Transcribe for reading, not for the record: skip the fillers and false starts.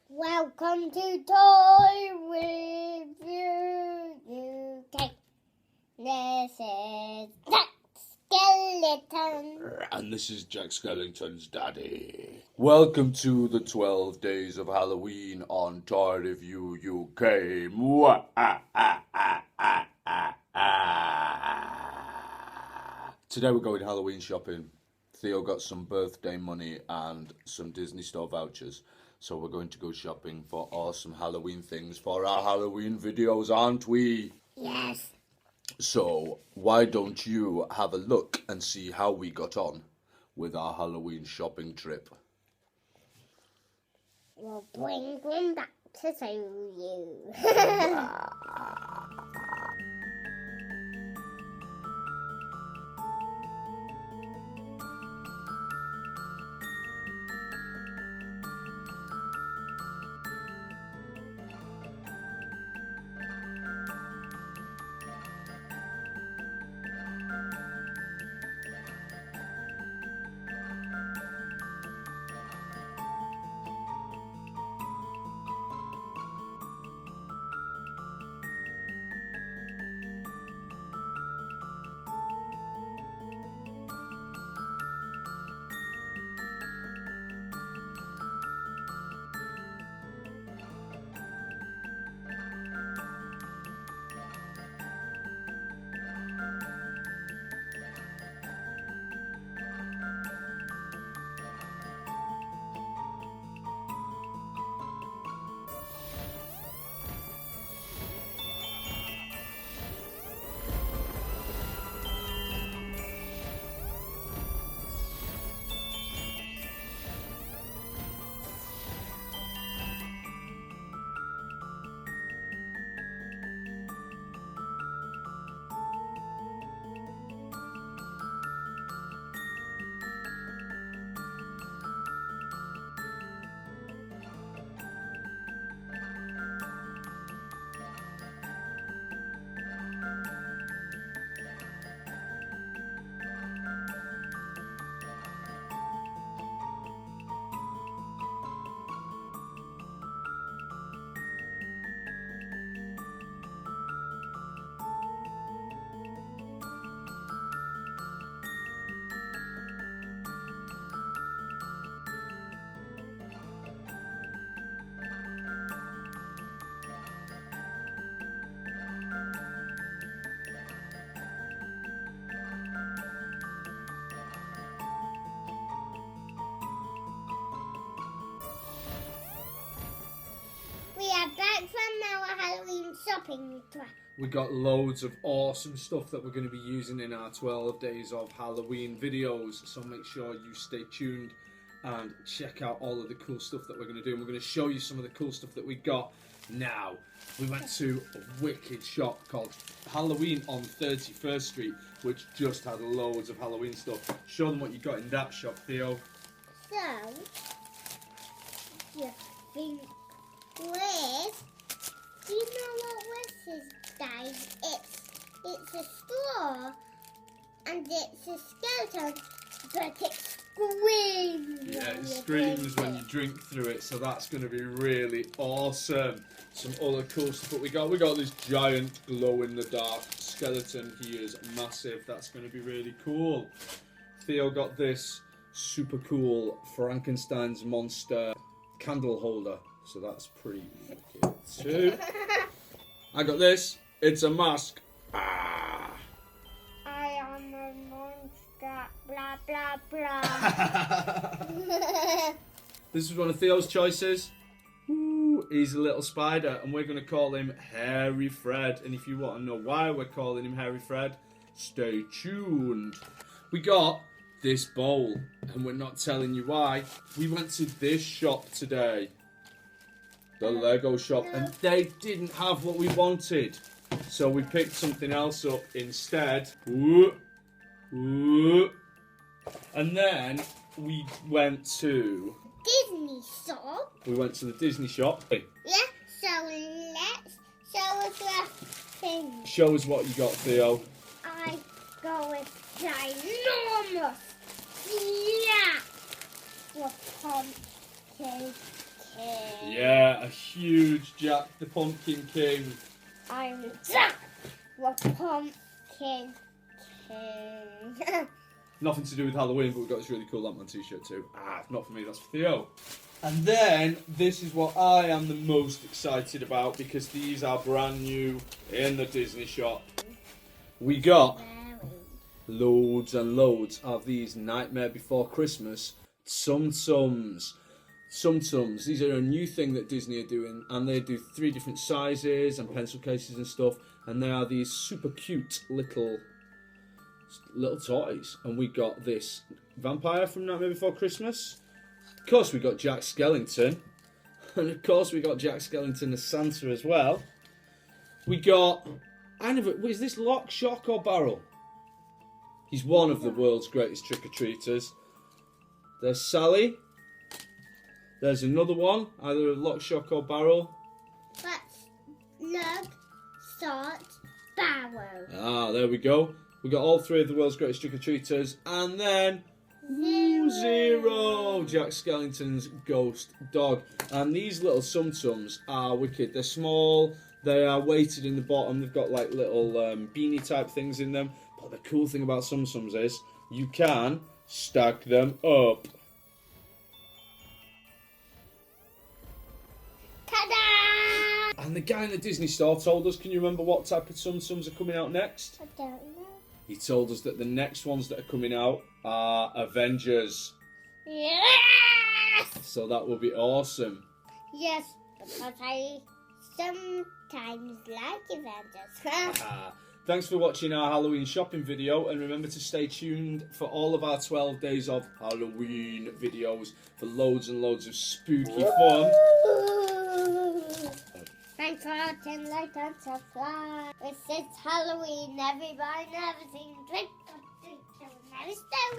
Welcome to Toy Review UK. This is Jack Skellington. And this is Jack Skellington's daddy. Welcome to the 12 Days of Halloween on Toy Review UK. Today we're going Halloween shopping. Theo got some birthday money and some Disney Store vouchers. So we're going to go shopping for awesome Halloween things for our Halloween videos, aren't we? Yes. So why don't you have a look and see how we got on with our Halloween shopping trip? We'll bring them back to show you. We are back from our Halloween shopping trip. We got loads of awesome stuff that we're going to be using in our 12 Days of Halloween videos, so make sure you stay tuned and check out all of the cool stuff that we're going to do. And we're going to show you some of the cool stuff that we got now. We went to a wicked shop called Halloween on 31st Street, which just had loads of Halloween stuff. Show them what you got in that shop, Theo. So, you think Liz, do you know what Liz is, guys? It's a straw and it's a skeleton, but it screams. Yeah, it screams when you drink through it, so that's going to be really awesome. Some other cool stuff that we got this giant glow-in-the-dark skeleton. He is massive. That's going to be really cool. Theo got this super cool Frankenstein's monster candle holder, so that's pretty wicked too. I got this. It's a mask. I am a monster, blah, blah, blah. This is one of Theo's choices. Ooh, he's a little spider, and we're going to call him Hairy Fred. And if you want to know why we're calling him Hairy Fred, stay tuned. We got this bowl, and we're not telling you why. We went to this shop today, the Lego shop, and they didn't have what we wanted. So we picked something else up instead. Ooh, ooh. And then we went to Disney shop. the Disney shop. Yeah, so let's show us the thing. Show us what you got, Theo. I go with ginormous Jack the Pumpkin King. Yeah, a huge Jack the Pumpkin King. I'm Jack the Pumpkin King. Nothing to do with Halloween, but we've got this really cool Lampman t-shirt too. Not for me, that's for Theo. And then, this is what I am the most excited about because these are brand new in the Disney shop. We got loads and loads of these Nightmare Before Christmas Tsum Tsums. Tsum Tsums. These are a new thing that Disney are doing, and they do 3 different sizes and pencil cases and stuff, and they are these super cute little toys. And we got this vampire from Nightmare Before Christmas. Of course, we got Jack Skellington, and of course, we got Jack Skellington as Santa as well. We got, is this Lock, Shock, or Barrel? He's one of the world's greatest trick-or-treaters. There's Sally. There's another one, either Lock, Shock, or Barrel. That's Lock, Shock, Barrel. Ah, there we go. We got all 3 of the world's greatest trick-or-treaters, and then Zero, Jack Skellington's ghost dog. And these little Tsum Tsums are wicked. They're small, they are weighted in the bottom, they've got like little beanie type things in them. But the cool thing about Tsum Tsums is you can stack them up. Ta-da! And the guy in the Disney store told us, can you remember what type of Tsum Tsums are coming out next? I don't know. He told us that the next ones that are coming out are Avengers. Yes! So that will be awesome. Yes, because I sometimes like Avengers. Thanks for watching our Halloween shopping video, and remember to stay tuned for all of our 12 days of Halloween videos for loads and loads of spooky fun. Thanks for watching, like and subscribe. This is Halloween, everybody never seen trick or treat, never stone.